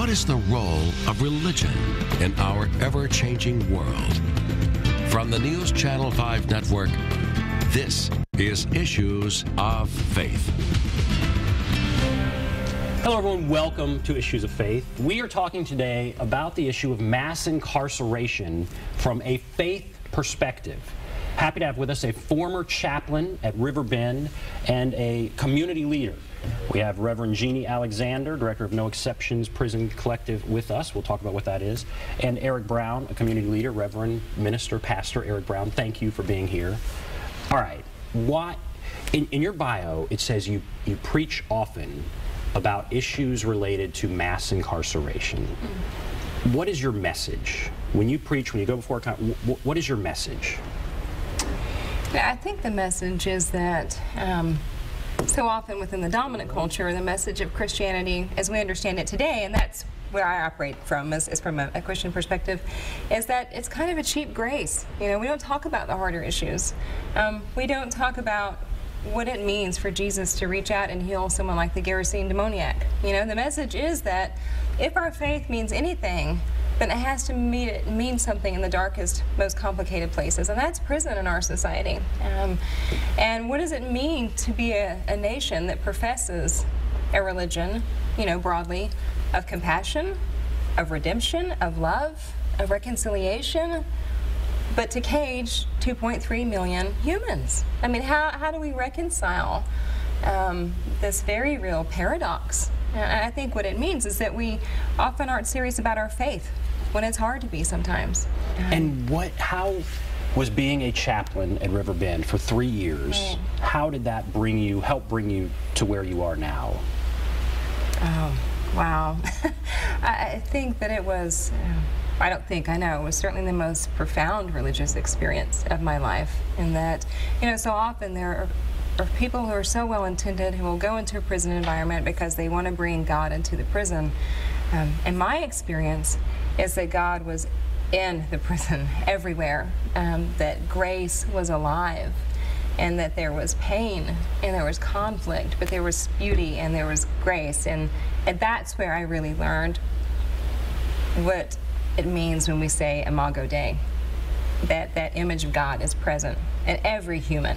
What is the role of religion in our ever-changing world? From the News Channel 5 network, this is Issues of Faith. Hello everyone, welcome to Issues of Faith. We are talking today about the issue of mass incarceration from a faith perspective. Happy to have with us a former chaplain at River Bend and a community leader. We have Reverend Jeannie Alexander, director of No Exceptions Prison Collective, with us. We'll talk about what that is. And Eric Brown, a community leader, Reverend Minister, Pastor Eric Brown. Thank you for being here. All right, in your bio, it says you preach often about issues related to mass incarceration. What is your message? When you preach, when you go before a what is your message? I think the message is that so often within the dominant culture, the message of Christianity as we understand it today, and that's where I operate from, is from a Christian perspective, is that it's kind of a cheap grace. You know, we don't talk about the harder issues. We don't talk about what it means for Jesus to reach out and heal someone like the Gerasene demoniac. You know, the message is that if our faith means anything, then it has to mean something in the darkest, most complicated places, and that's prison in our society. And what does it mean to be a nation that professes a religion, you know, broadly, of compassion, of redemption, of love, of reconciliation, but to cage 2.3 million humans? I mean, how do we reconcile this very real paradox? And I think what it means is that we often aren't serious about our faith when it's hard to be sometimes. And how was being a chaplain at River Bend for 3 years, right, how did that help bring you to where you are now? Oh, wow. I think that it was, I know, it was certainly the most profound religious experience of my life, in that, you know, so often there are people who are so well-intended who will go into a prison environment because they want to bring God into the prison. And my experience is that God was in the prison everywhere, that grace was alive, and that there was pain, and there was conflict, but there was beauty, and there was grace. And that's where I really learned what it means when we say Imago Dei, that image of God is present in every human.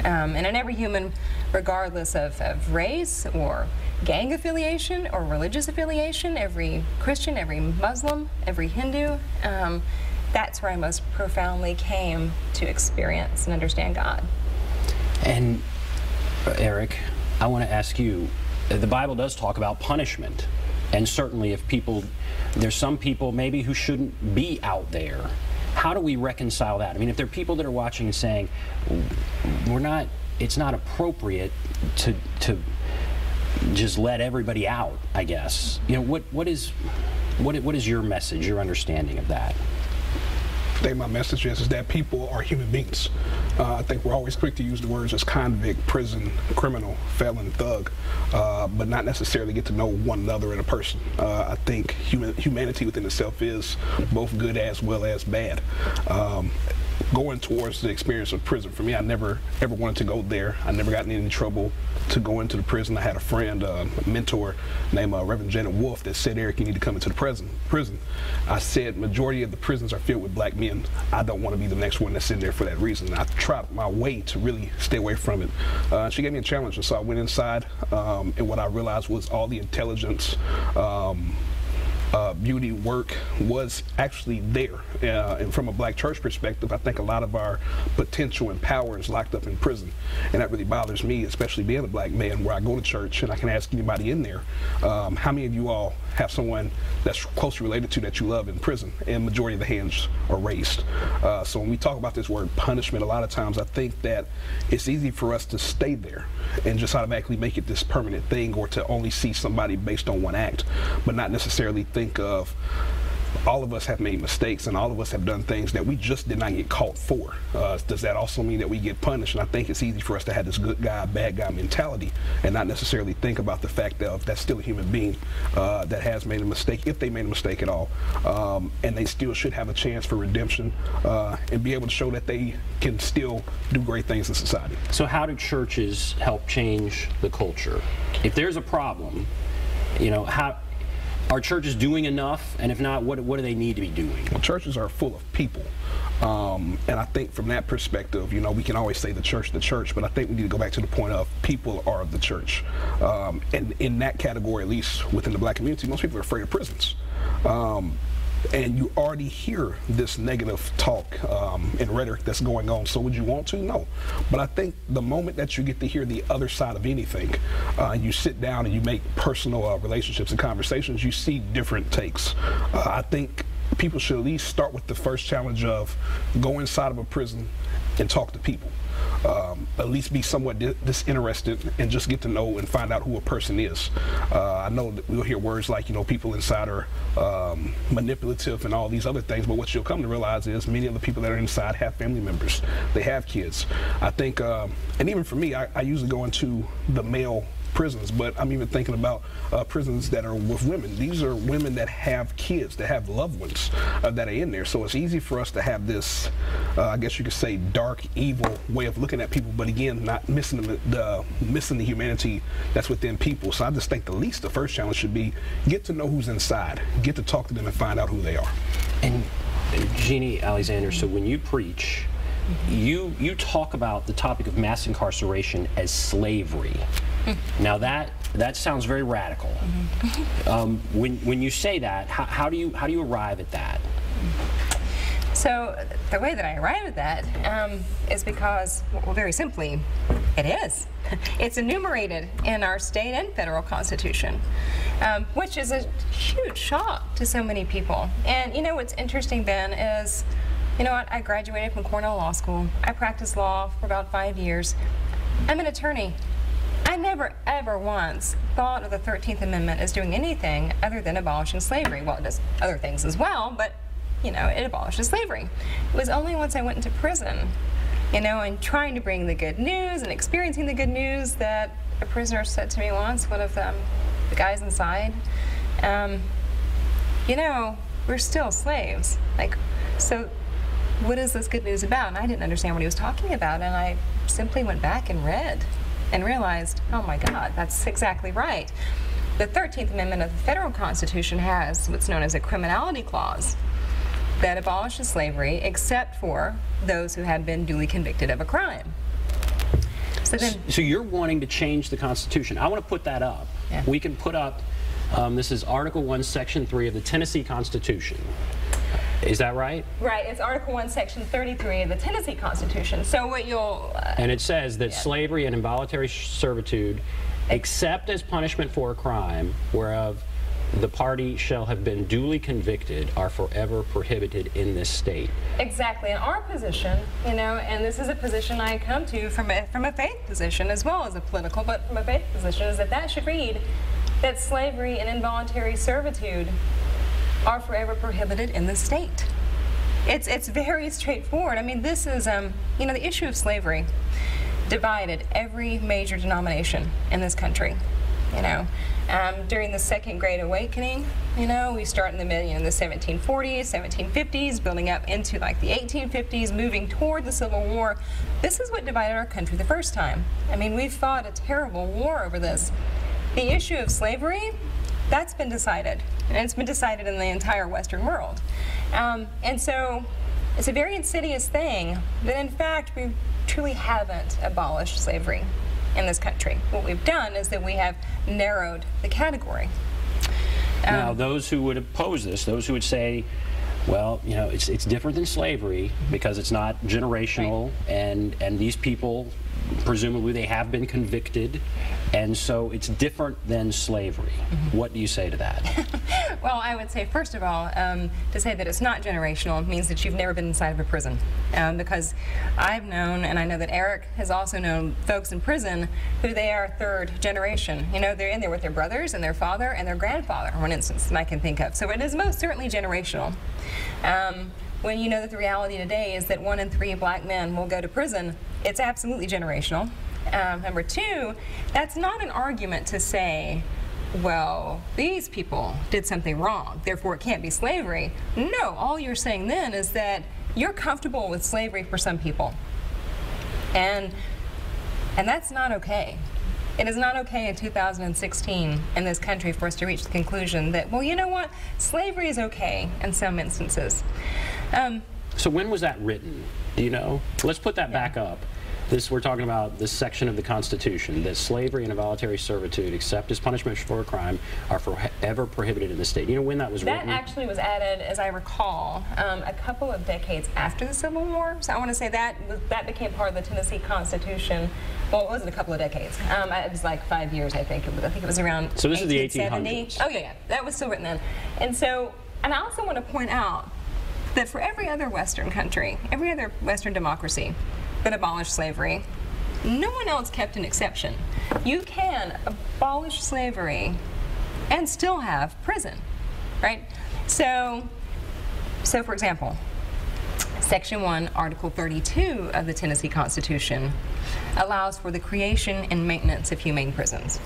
And in every human, regardless of race or gang affiliation or religious affiliation, every Christian, every Muslim, every Hindu, that's where I most profoundly came to experience and understand God. And Eric, I want to ask you, the Bible does talk about punishment, and certainly if there's some people maybe who shouldn't be out there. How do we reconcile that? I mean, if there are people that are watching and saying, it's not appropriate to just let everybody out, I guess. You know, what is your message, your understanding of that? I think my message is that people are human beings. I think we're always quick to use the words as convict, prison, criminal, felon, thug, but not necessarily get to know one another in a person. I think humanity within itself is both good as well as bad. Going towards the experience of prison, for me, I never ever wanted to go there. I never got in any trouble to go into the prison. I had a friend, a mentor named Reverend Janet Wolf, that said, Eric, you need to come into the prison. I said, majority of the prisons are filled with black men. I don't want to be the next one that's in there for that reason. I tried my way to really stay away from it. She gave me a challenge, and so I went inside, and what I realized was all the intelligence, beauty, work was actually there. And from a black church perspective, I think a lot of our potential and power is locked up in prison. And that really bothers me, especially being a black man, where I go to church and I can ask anybody in there, how many of you all have someone that's closely related to that you love in prison? And majority of the hands are raised. So when we talk about this word punishment, a lot of times I think that it's easy for us to stay there and just automatically make it this permanent thing, or to only see somebody based on one act, but not necessarily think of all of us have made mistakes, and all of us have done things that we just did not get caught for. Does that also mean that we get punished? And I think it's easy for us to have this good guy, bad guy mentality and not necessarily think about the fact that that's still a human being that has made a mistake, if they made a mistake at all. And they still should have a chance for redemption and be able to show that they can still do great things in society. So how do churches help change the culture? If there's a problem, you know, Are churches doing enough? And if not, what do they need to be doing? Well, churches are full of people. And I think from that perspective, you know, we can always say the church, but I think we need to go back to the point of people are the church. And in that category, at least within the black community, most people are afraid of prisons. And you already hear this negative talk and rhetoric that's going on. So would you want to? No. But I think the moment that you get to hear the other side of anything, you sit down and you make personal relationships and conversations, you see different takes. I think people should at least start with the first challenge of go inside of a prison and talk to people. At least be somewhat disinterested and just get to know and find out who a person is. I know that we'll hear words like, you know, people inside are manipulative and all these other things, but what you'll come to realize is many of the people that are inside have family members. They have kids. I think, and even for me, I usually go into the male prisons, but I'm even thinking about prisons that are with women. These are women that have kids, that have loved ones that are in there. So it's easy for us to have this, I guess you could say, dark, evil way of looking at people, but again, not missing the humanity that's within people. So I just think the first challenge should be get to know who's inside, get to talk to them and find out who they are. And Jeannie Alexander, so when you preach, you talk about the topic of mass incarceration as slavery. Now that sounds very radical. When you say that, how do you arrive at that? So the way that I arrive at that is because, well, very simply, it is. It's enumerated in our state and federal constitution, which is a huge shock to so many people. And you know what's interesting, Ben, is, you know what, I graduated from Cornell Law School. I practiced law for about 5 years. I'm an attorney. I never, ever once thought of the 13th Amendment as doing anything other than abolishing slavery. Well, it does other things as well, but, you know, it abolishes slavery. It was only once I went into prison, you know, and trying to bring the good news and experiencing the good news that a prisoner said to me once, one of the guys inside, you know, we're still slaves. Like, so what is this good news about? And I didn't understand what he was talking about, and I simply went back and read and realized, oh my God, that's exactly right. The 13th Amendment of the federal Constitution has what's known as a criminality clause that abolishes slavery except for those who have been duly convicted of a crime. So you're wanting to change the Constitution. I want to put that up. Yeah. We can put up, this is Article 1, Section 3 of the Tennessee Constitution. Is that right? Right. It's Article 1, Section 33 of the Tennessee Constitution. So what you'll... and it says that slavery and involuntary servitude, except as punishment for a crime, whereof the party shall have been duly convicted, are forever prohibited in this state. Exactly. In our position, you know, and this is a position I come to from a faith position as well as a political, but from a faith position, is that should read that slavery and involuntary servitude are forever prohibited in the state. It's very straightforward. I mean, this is, you know, the issue of slavery divided every major denomination in this country. You know, during the Second Great Awakening, you know, we start in the 1740s, 1750s, building up into like the 1850s, moving toward the Civil War. This is what divided our country the first time. I mean, we've fought a terrible war over this. The issue of slavery, that's been decided, and it's been decided in the entire Western world. And so it's a very insidious thing that, in fact, we truly haven't abolished slavery in this country. What we've done is that we have narrowed the category. Now, those who would oppose this, those who would say, well, you know, it's different than slavery because it's not generational, right, and these people, presumably they have been convicted, and so it's different than slavery. What do you say to that? Well, I would say, first of all, to say that it's not generational means that you've never been inside of a prison. Because I've known, and I know that Eric has also known, folks in prison who they are third generation. You know, they're in there with their brothers and their father and their grandfather, one instance that I can think of. So it is most certainly generational. When you know that the reality today is that 1 in 3 black men will go to prison, it's absolutely generational. Number two, that's not an argument to say, well, these people did something wrong, therefore it can't be slavery. No, all you're saying then is that you're comfortable with slavery for some people. And that's not okay. It is not okay in 2016 in this country for us to reach the conclusion that, well, you know what, slavery is okay in some instances. So when was that written? Do you know? Let's put that back up. We're talking about this section of the Constitution, that slavery and involuntary servitude, except as punishment for a crime, are forever prohibited in the state. You know when that was written? That actually was added, as I recall, a couple of decades after the Civil War. So I want to say that became part of the Tennessee Constitution. Well, it wasn't a couple of decades. It was like 5 years, I think. I think it was around. So this is the 1870. 1800s. Oh yeah, that was still written then. And I also want to point out that for every other Western country, every other Western democracy that abolished slavery, no one else kept an exception. You can abolish slavery and still have prison, right? So for example, Section 1, Article 32 of the Tennessee Constitution allows for the creation and maintenance of humane prisons.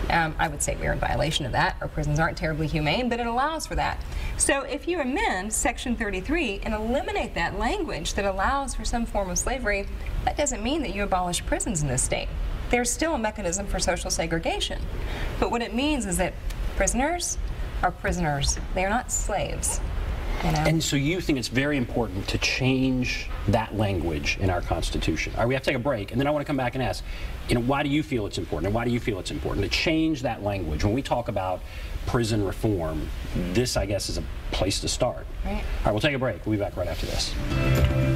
I would say we're in violation of that. Our prisons aren't terribly humane, but it allows for that. So if you amend Section 33 and eliminate that language that allows for some form of slavery, that doesn't mean that you abolish prisons in this state. There's still a mechanism for social segregation. But what it means is that prisoners are prisoners. They are not slaves. You know? And so you think it's very important to change that language in our Constitution. All right, we have to take a break, and then I want to come back and ask, why do you feel it's important, and why do you feel it's important to change that language? When we talk about prison reform, this, I guess, is a place to start. Right. All right, we'll take a break. We'll be back right after this.